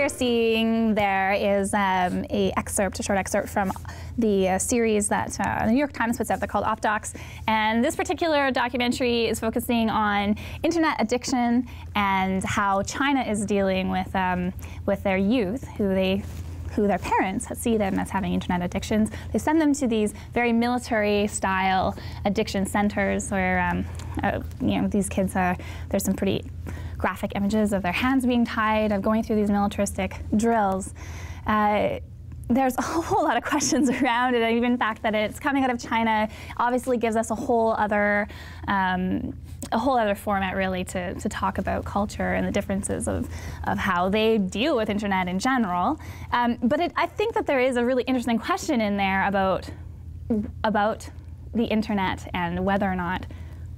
we're seeing there is a short excerpt from the series that the New York Times puts out. They're called Op Docs, and this particular documentary is focusing on internet addiction and how China is dealing with their youth, who their parents see them as having internet addictions. They send them to these very military-style addiction centers where these kids there's some pretty graphic images of their hands being tied, of going through these militaristic drills. There's a whole lot of questions around it, and even the fact that it's coming out of China obviously gives us a whole other format, really, to talk about culture and the differences of how they deal with internet in general. But I think that there is a really interesting question in there about the internet and whether or not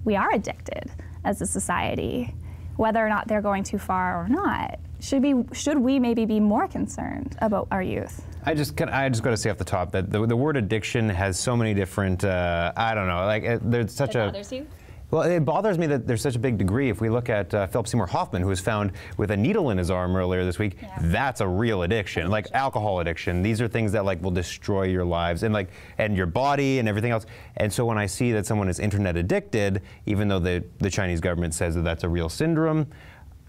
we are addicted as a society, whether or not they're going too far or not. Should we maybe be more concerned about our youth? I just got to say off the top that the word addiction has so many different, I don't know, like there's such a... It bothers you? Well, it bothers me that there's such a big degree. If we look at Philip Seymour Hoffman, who was found with a needle in his arm earlier this week, that's a real addiction, like alcohol addiction. These are things that will destroy your lives and your body and everything else. And so when I see that someone is internet addicted, even though the Chinese government says that that's a real syndrome,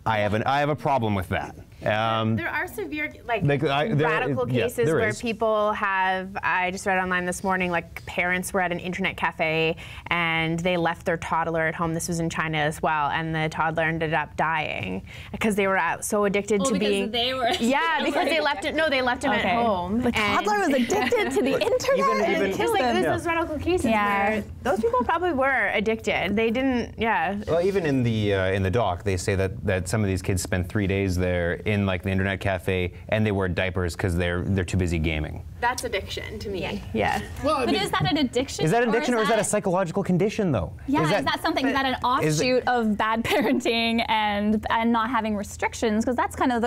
I have a problem with that. There are severe, radical cases where people have, I just read online this morning, parents were at an internet cafe and they left their toddler at home. This was in China as well, and the toddler ended up dying because they were so addicted to being... They were... Yeah, because they left it, no, they left him at home. The toddler was addicted to the internet. There's those radical cases where those people probably were addicted. They didn't, Well, even in the doc, they say that some of these kids spent 3 days there in the internet cafe, and they wear diapers because they're too busy gaming. That's addiction to me. Yeah. Well, but is that an addiction? Is that an addiction, or is that a psychological condition, though? Yeah, is that something? Is that an offshoot of bad parenting and not having restrictions? Because that's kind of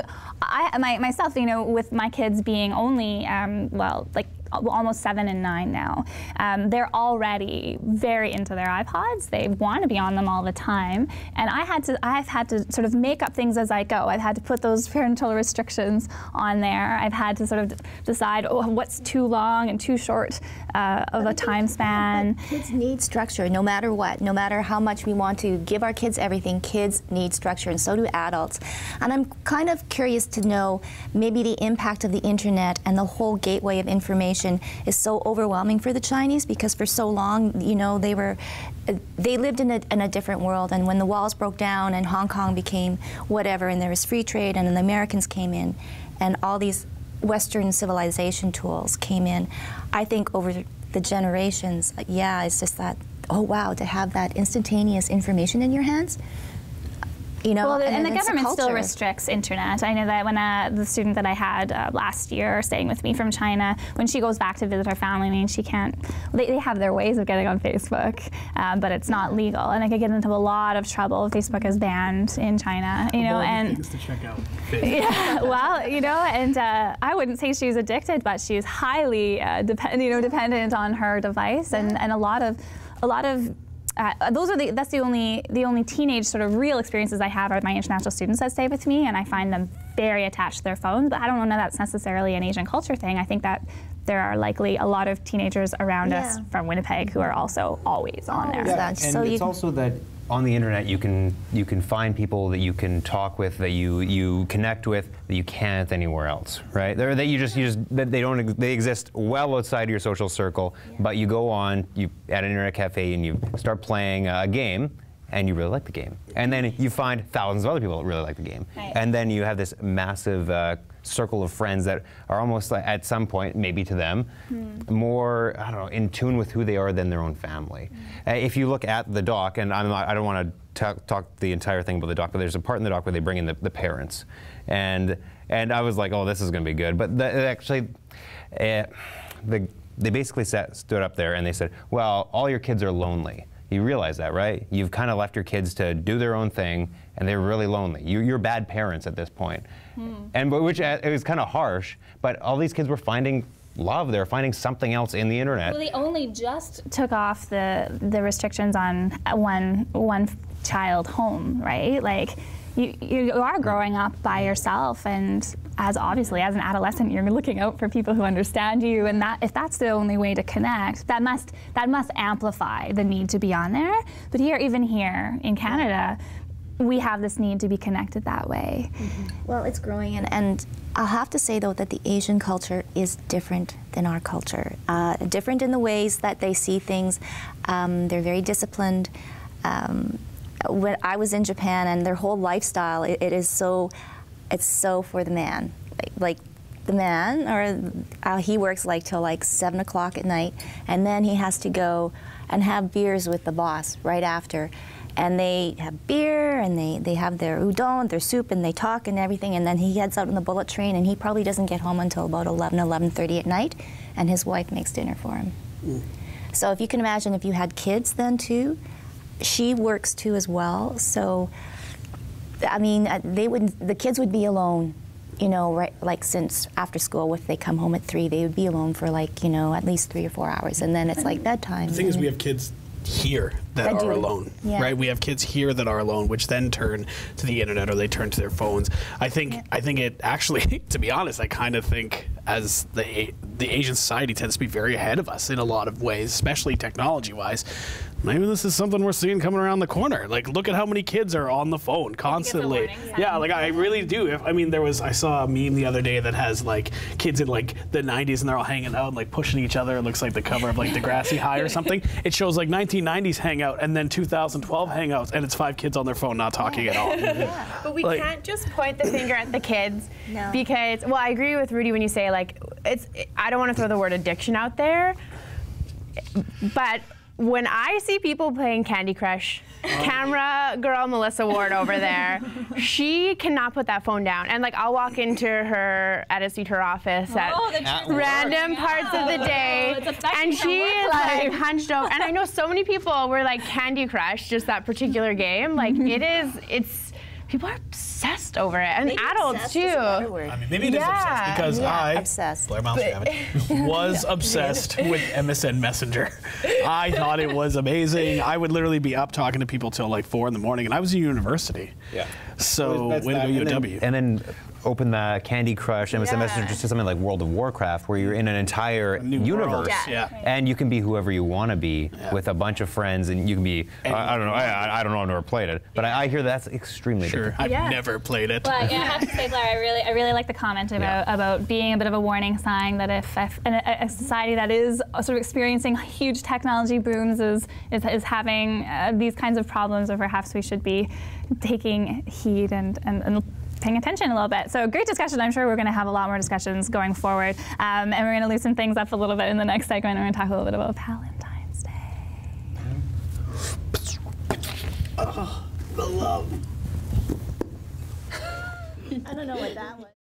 myself, with my kids being only almost 7 and 9 now. They're already very into their iPods. They want to be on them all the time, and I've had to sort of make up things as I go. I've had to put those parental restrictions on there. I've had to sort of decide what's too long and too short of a time span. Kids need structure, no matter what. No matter how much we want to give our kids everything, kids need structure, and so do adults. And I'm kind of curious to know maybe the impact of the internet and the whole gateway of information is so overwhelming for the Chinese, because for so long, they lived in a different world, and when the walls broke down and Hong Kong became whatever, and there was free trade, and then the Americans came in, and all these Western civilization tools came in, I think over the generations, it's just that, oh wow, to have that instantaneous information in your hands. Well, and the government still restricts internet. I know that when the student that I had last year staying with me from China, when she goes back to visit her family, she can't, they have their ways of getting on Facebook, but it's not legal. And I could get into a lot of trouble. Facebook is banned in China, and things to check out. Yeah, well, and I wouldn't say she's addicted, but she's highly dependent on her device, and a lot of that's the only teenage sort of real experiences I have are my international students that stay with me, and I find them very attached to their phones. But I don't know that that's necessarily an Asian culture thing. I think that there are likely a lot of teenagers around us from Winnipeg who are also always on there. Yeah, and it's also that on the internet you can find people that you can talk with, that you connect with, that you can't anywhere else, right? They exist well outside your social circle, but you go on at an internet cafe and you start playing a game, and you really like the game, and then you find thousands of other people that really like the game, and then you have this massive circle of friends that are almost at some point, maybe to them, more, I don't know, in tune with who they are than their own family. If you look at the doc, and I don't want to talk the entire thing about the doc, but there's a part in the doc where they bring in the parents, and I was like, oh, this is going to be good. But they basically stood up there and they said, well, all your kids are lonely. You realize that, right? You've kind of left your kids to do their own thing, and they're really lonely. You're bad parents at this point. Which it was kind of harsh, but all these kids were finding love. They're finding something else in the internet. Well, they only just took off the restrictions on one child home, right? You are growing up by yourself, and as obviously as an adolescent, you're looking out for people who understand you, and that if that's the only way to connect, that must amplify the need to be on there. But even here in Canada, we have this need to be connected that way. Well, it's growing, and I'll have to say though that the Asian culture is different than our culture. Different in the ways that they see things. They're very disciplined. When I was in Japan, and their whole lifestyle, it's so for the man. Like the man, or he works like till like 7 o'clock at night, and then he has to go and have beers with the boss right after. And they have beer, and they have their udon, their soup, and they talk and everything, and then he heads out on the bullet train, and he probably doesn't get home until about 11:30 at night, and his wife makes dinner for him. So if you can imagine if you had kids then too, she works too as well, so I mean, the kids would be alone, you know, right, like since after school, if they come home at 3, they would be alone for like, you know, at least 3 or 4 hours, and then it's like bedtime. The thing is, we have kids here that are alone, right? We have kids here that are alone, which then turn to the internet or they turn to their phones. I think it actually, to be honest, I kind of think as the Asian society tends to be very ahead of us in a lot of ways, especially technology-wise. Maybe this is something we're seeing coming around the corner. Like, look at how many kids are on the phone constantly. Yeah, like I really do. I mean, I saw a meme the other day that has like kids in like the 90s and they're all hanging out and like pushing each other. It looks like the cover of like Degrassi High or something. It shows like 1990s hangout and then 2012 hangouts, and it's 5 kids on their phone not talking at all. But we can't just point the finger at the kids because, well, I agree with Rudy when you say like I don't want to throw the word addiction out there, but when I see people playing Candy Crush, camera girl Melissa Ward over there, she cannot put that phone down. And like I'll walk into her office at random parts of the day, and she is like hunched over. And I know so many people were like Candy Crush, just that particular game. Like people are obsessed over it, and maybe adults too. I mean, maybe it is obsessed because Blair Miles was obsessed with MSN Messenger. I thought it was amazing. I would literally be up talking to people till like 4 in the morning, and I was in university. Yeah. So way to go UW. And then open the Candy Crush MSN Messenger to something like World of Warcraft, where you're in an entire universe, and you can be whoever you want to be with a bunch of friends, and you can be. I don't know. I don't know. I've never played it, but I hear that's extremely different. I've never played it. Well, yeah, I have to say, Blair, I really like the comment about being a bit of a warning sign that if a society that is sort of experiencing huge technology booms is having these kinds of problems, or perhaps we should be taking heed and paying attention a little bit. So great discussion. I'm sure we're going to have a lot more discussions going forward. And we're going to loosen things up a little bit in the next segment. We're going to talk a little bit about Valentine's Day. Oh, the love. I don't know what that was.